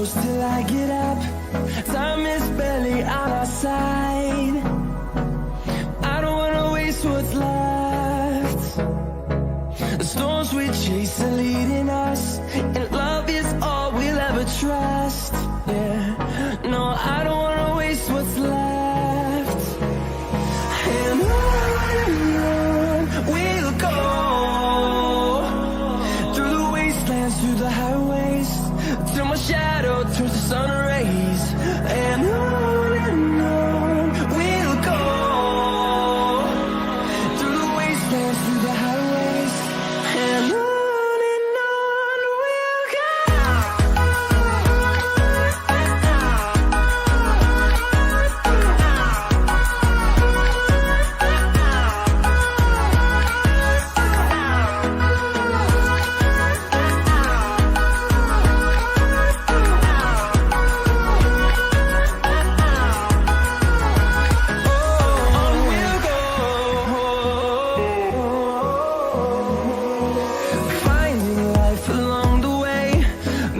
close till I get up. Time is barely on our side. I don't wanna waste what's left. The storms we chase are leading us, and love is all we'll ever trust. Yeah, no, I don't wanna waste what's left. And on we'll go, through the wastelands, through the highways, till my shadow turns to sun rays. And on we'll go, through the wastelands, through the highways, and on we'll go. Finding life along the way,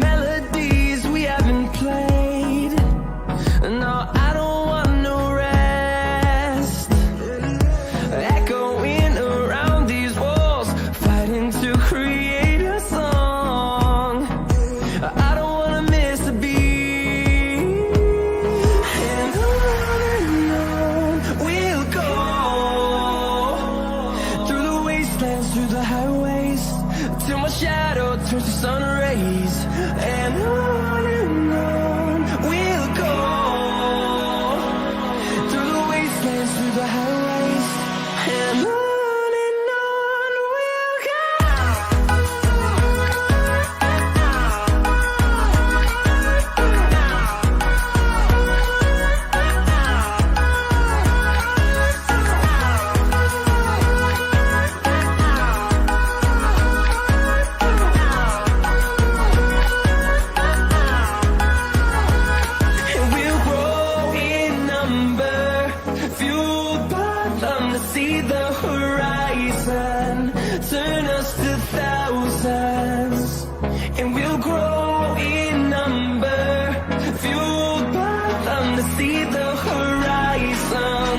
melodies we haven't played. No, I don't want no rest. Echoing around these walls, fighting to create a song. I don't wanna miss a beat. And on we'll go, through the wastelands, through the highways, till my shadow turns to sun rays. And on we'll go, through the wastelands, through the highways, and on we'll go. And we'll grow in number, fueled by them to see the horizon, turn us to thousands. And we'll grow in number, fueled by them to see the horizon,